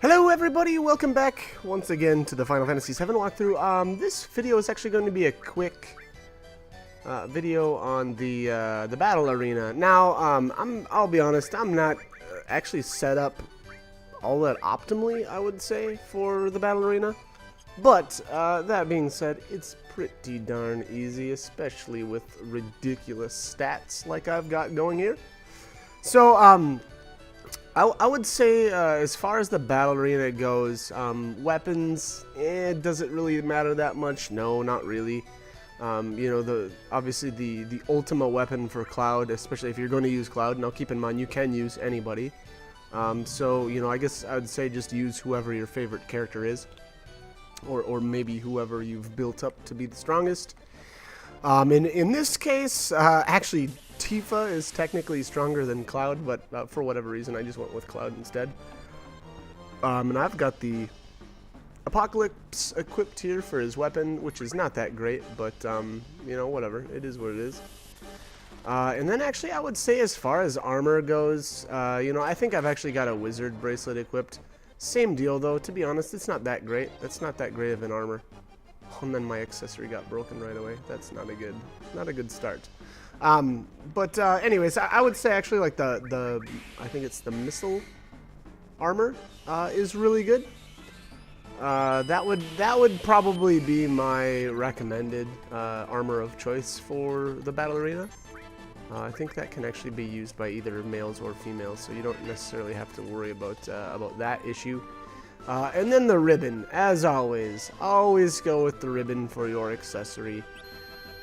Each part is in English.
Hello everybody, welcome back once again to the Final Fantasy VII walkthrough. This video is actually going to be a quick video on the battle arena. Now, I'll be honest, I'm not actually set up all that optimally, I would say, for the battle arena. But that being said, it's pretty darn easy, especially with ridiculous stats like I've got going here. So, I would say, as far as the battle arena goes, weapons, does it really matter that much? No, not really. You know, obviously the ultimate weapon for Cloud, especially if you're going to use Cloud, now keep in mind you can use anybody. So, you know, I guess I would say just use whoever your favorite character is. Or maybe whoever you've built up to be the strongest. In this case, actually, Tifa is technically stronger than Cloud, but for whatever reason, I just went with Cloud instead. And I've got the Apocalypse equipped here for his weapon, which is not that great, but, you know, whatever. It is what it is. And then actually, I would say as far as armor goes, you know, I think I've actually got a Wizard bracelet equipped. Same deal, though. To be honest, it's not that great. That's not that great of an armor. And then my accessory got broken right away. That's not a good start. Anyways, I would say actually like I think it's the missile armor is really good. That would probably be my recommended armor of choice for the battle arena. I think that can actually be used by either males or females, so you don't necessarily have to worry about that issue. And then the ribbon, as always go with the ribbon for your accessory.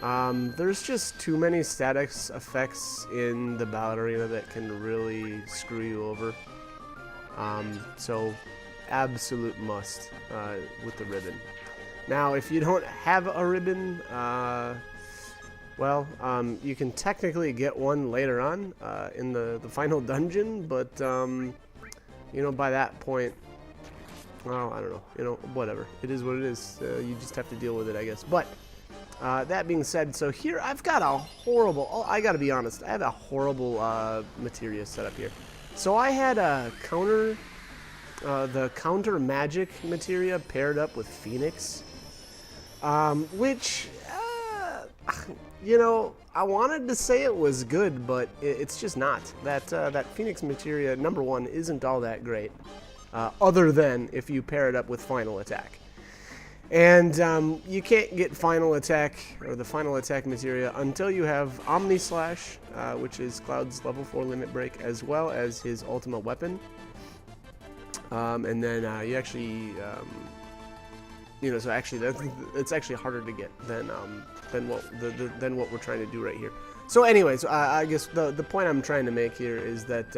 There's just too many statics effects in the battle arena that can really screw you over. So absolute must with the ribbon. Now, if you don't have a ribbon, well, you can technically get one later on in the final dungeon, but you know, by that point, well, I don't know, you know, whatever. It is what it is. You just have to deal with it, I guess. But that being said, so here I've got a horrible, I gotta be honest, I have a horrible materia set up here. So I had a the counter magic materia paired up with Phoenix, which, you know, I wanted to say it was good, but it's just not. That Phoenix materia, number one, isn't all that great. Other than if you pair it up with Final Attack. And you can't get Final Attack, or the Final Attack materia, until you have Omni Slash, which is Cloud's level 4 limit break, as well as his ultimate weapon. And then you actually, you know, so actually it's actually harder to get than what we're trying to do right here. So anyways, I guess the point I'm trying to make here is that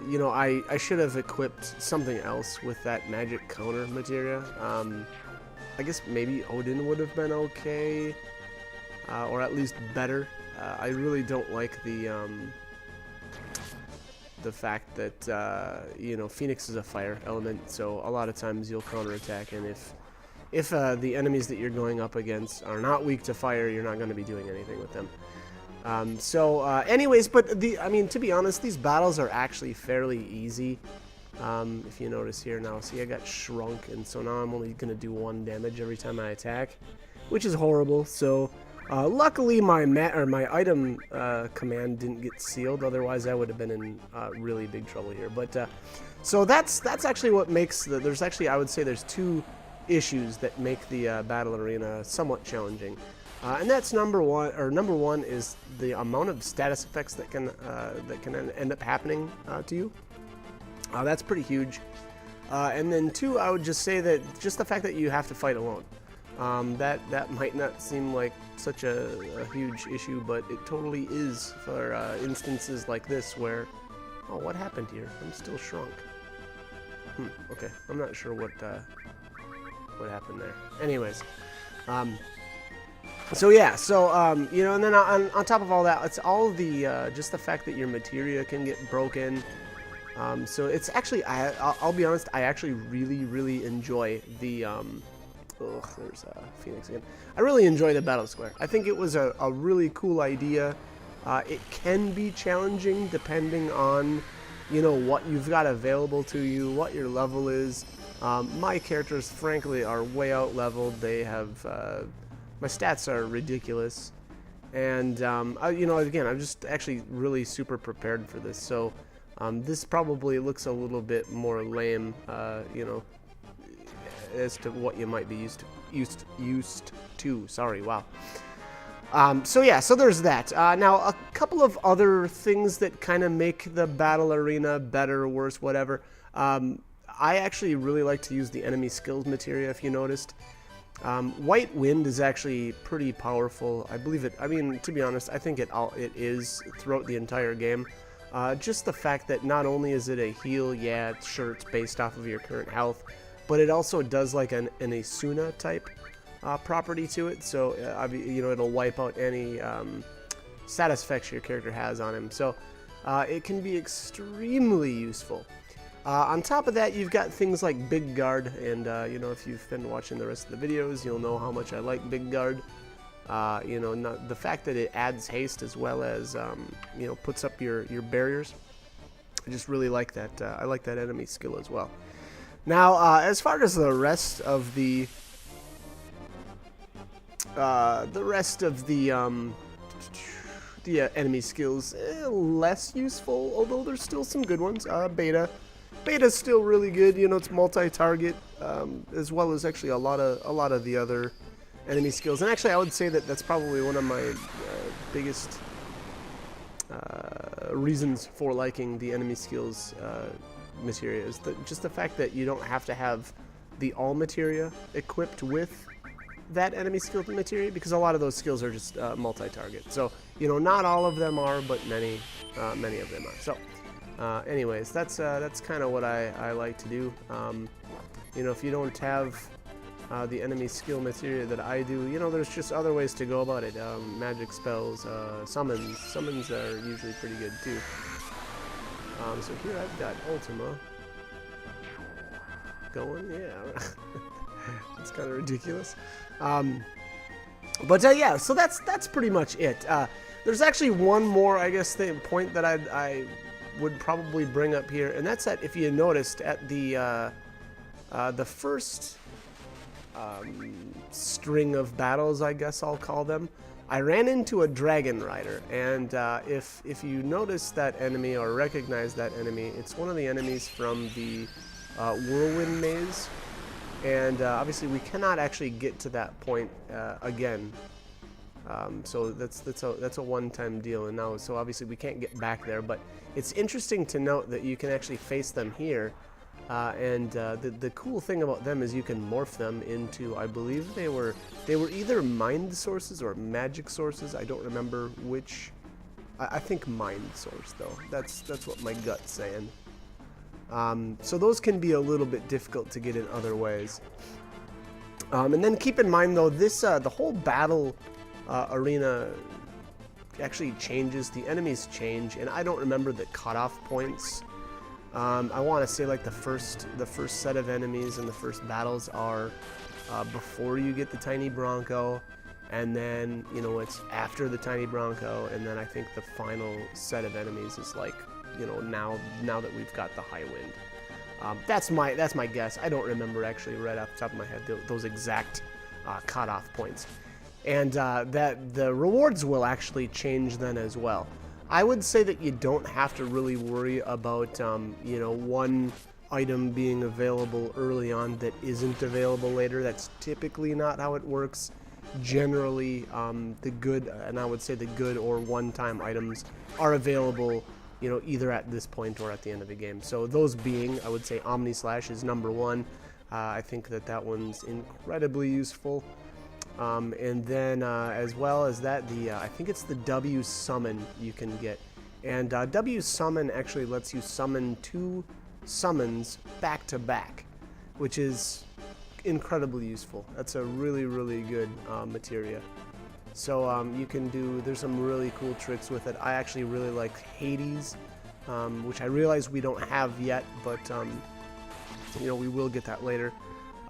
you know, I should have equipped something else with that magic counter materia. I guess maybe Odin would have been okay, or at least better. I really don't like the fact that you know, Phoenix is a fire element, so a lot of times you'll counterattack, and if the enemies that you're going up against are not weak to fire, you're not going to be doing anything with them. Anyways, but I mean, to be honest, these battles are actually fairly easy. If you notice here now, see, I got shrunk, and so now I'm only gonna do 1 damage every time I attack, which is horrible. So, luckily my item command didn't get sealed. Otherwise, I would have been in really big trouble here. But so that's actually what makes there's actually, I would say, there's 2 issues that make the battle arena somewhat challenging. And that's number one is the amount of status effects that can end up happening to you. That's pretty huge. And then 2, I would just say that just the fact that you have to fight alone. That might not seem like such a huge issue, but it totally is for instances like this where, oh, what happened here? I'm still shrunk. Okay, I'm not sure what happened there. Anyways. So yeah, so you know, and then on top of all that, it's all the just the fact that your materia can get broken. So it's actually, I'll be honest, I actually really enjoy the there's Phoenix again. I really enjoy the battle square. I think it was a really cool idea. It can be challenging depending on you know, what you've got available to you, what your level is. My characters, frankly, are way out leveled. They have, my stats are ridiculous. And, you know, again, I'm just actually really super prepared for this. So this probably looks a little bit more lame, you know, as to what you might be used to. Sorry, wow. So yeah, so there's that. Now, a couple of other things that kind of make the battle arena better, worse, whatever. I actually really like to use the enemy skills materia, if you noticed. White Wind is actually pretty powerful. I believe it, I mean, to be honest, I think it is throughout the entire game. Just the fact that not only is it a heal, yeah, sure, it's based off of your current health, but it also does like an Asuna type property to it, so you know, it'll wipe out any status effects your character has on him, so it can be extremely useful. On top of that, you've got things like Big Guard, and you know, if you've been watching the rest of the videos, you'll know how much I like Big Guard. You know, the fact that it adds haste as well as you know, puts up your barriers. I just really like that. I like that enemy skill as well. Now, as far as the rest of the enemy skills, less useful, although there's still some good ones. Beta's still really good. You know, it's multi-target, as well as actually a lot of the other enemy skills. And actually, I would say that that's probably one of my biggest reasons for liking the enemy skills materia is just the fact that you don't have to have the all materia equipped with that enemy skill materia, because a lot of those skills are just multi-target. So, you know, not all of them are, but many of them are. So, anyways, that's kind of what I like to do. You know, if you don't have the enemy skill materia that I do, you know, there's just other ways to go about it. Magic spells, summons are usually pretty good too. So here I've got Ultima going, yeah. It's kind of ridiculous. But yeah, so that's pretty much it. There's actually one more, I guess, point that I would probably bring up here, and that's that if you noticed at the first string of battles, I guess I'll call them, I ran into a dragon rider, and if you notice that enemy or recognize that enemy, it's one of the enemies from the whirlwind maze. And obviously we cannot actually get to that point again, so that's a one-time deal. And now, so obviously we can't get back there. But it's interesting to note that you can actually face them here, and the cool thing about them is you can morph them into, I believe they were either mind sources or magic sources. I don't remember which. I think mind source though. That's what my gut's saying. So those can be a little bit difficult to get in other ways. And then keep in mind though, this the whole battle arena actually changes. The enemies change, and I don't remember the cutoff points. I want to say like the first set of enemies in the first battles are before you get the tiny bronco, and then, you know, it's after the tiny bronco, and then I think the final set of enemies is like, you know, now that we've got the high wind. That's my guess. I don't remember actually right off the top of my head those exact cutoff points. And that the rewards will actually change then as well. I would say that you don't have to really worry about you know, one item being available early on that isn't available later. That's typically not how it works. Generally, the good, and I would say the good or one-time items are available, you know, either at this point or at the end of the game. So those being, I would say Omni Slash is number one. I think that one's incredibly useful. And then as well as that, I think it's the W Summon you can get. And W Summon actually lets you summon 2 summons back to back, which is incredibly useful. That's a really, really good materia. So you can do, there's some really cool tricks with it. I actually really like Hades, which I realize we don't have yet, but you know, we will get that later.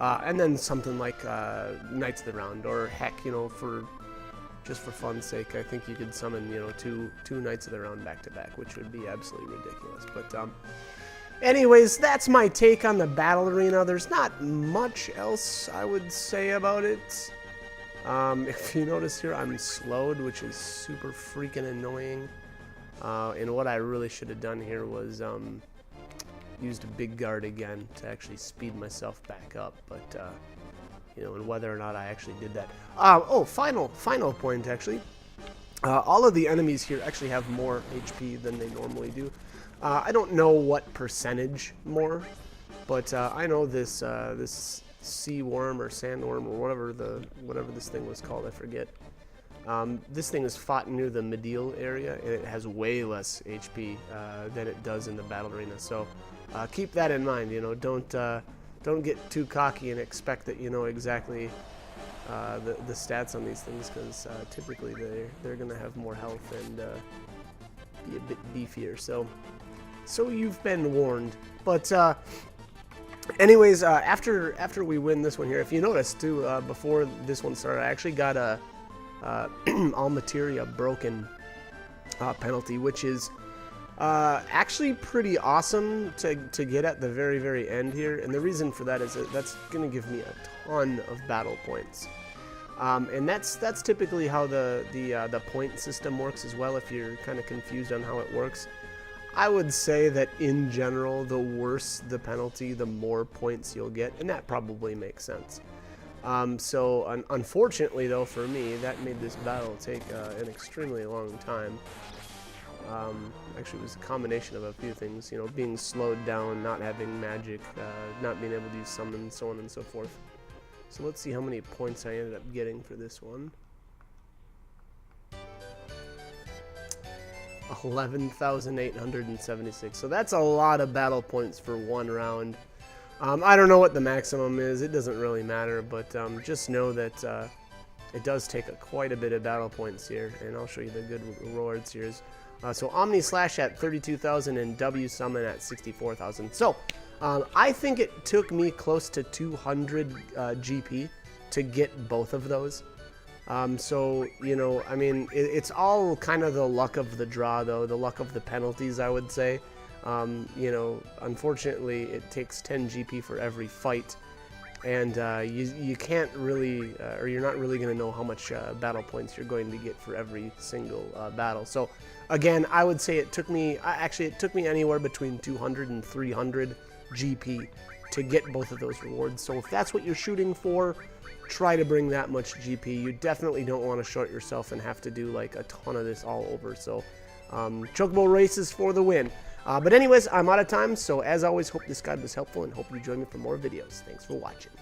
And then something like Knights of the Round, or heck, you know, for just for fun's sake, I think you could summon, you know, two Knights of the Round back to back, which would be absolutely ridiculous. But anyways, that's my take on the battle arena. There's not much else I would say about it. If you notice here, I'm slowed, which is super freaking annoying. And what I really should have done here was used a big guard again to actually speed myself back up. But you know, and whether or not I actually did that. Oh, final point actually. All of the enemies here actually have more HP than they normally do. I don't know what percentage more, but I know this this sea worm or sandworm or whatever this thing was called, I forget. This thing is fought near the medial area, and it has way less HP than it does in the battle arena. So keep that in mind. You know, don't get too cocky and expect that you know exactly the stats on these things, because typically they're gonna have more health and be a bit beefier. So you've been warned. But anyways, after we win this one here, if you notice too, before this one started, I actually got a all materia broken penalty, which is actually pretty awesome to get at the very end here. And the reason for that is that that's going to give me a ton of battle points. And that's typically how the point system works as well. If you're kind of confused on how it works, I would say that in general, the worse the penalty, the more points you'll get, and that probably makes sense. So unfortunately though, for me, that made this battle take an extremely long time. Actually, it was a combination of a few things, you know, being slowed down, not having magic, not being able to use summon, so on and so forth. So let's see how many points I ended up getting for this one. 11,876. So that's a lot of battle points for one round. I don't know what the maximum is. It doesn't really matter, but just know that it does take quite a bit of battle points here, and I'll show you the good rewards here. So Omni Slash at 32,000 and W Summon at 64,000. So I think it took me close to 200 GP to get both of those. So, you know, I mean, it's all kind of the luck of the draw, though, the luck of the penalties, I would say. You know, unfortunately, it takes 10 GP for every fight, and you can't really, or you're not really going to know how much battle points you're going to get for every single battle. So, again, I would say it took me, actually, it took me anywhere between 200 and 300 GP to get both of those rewards. So if that's what you're shooting for, try to bring that much GP. You definitely don't want to short yourself and have to do like a ton of this all over. So Chocobo races for the win. But anyways, I'm out of time. So as always, hope this guide was helpful and hope you join me for more videos. Thanks for watching.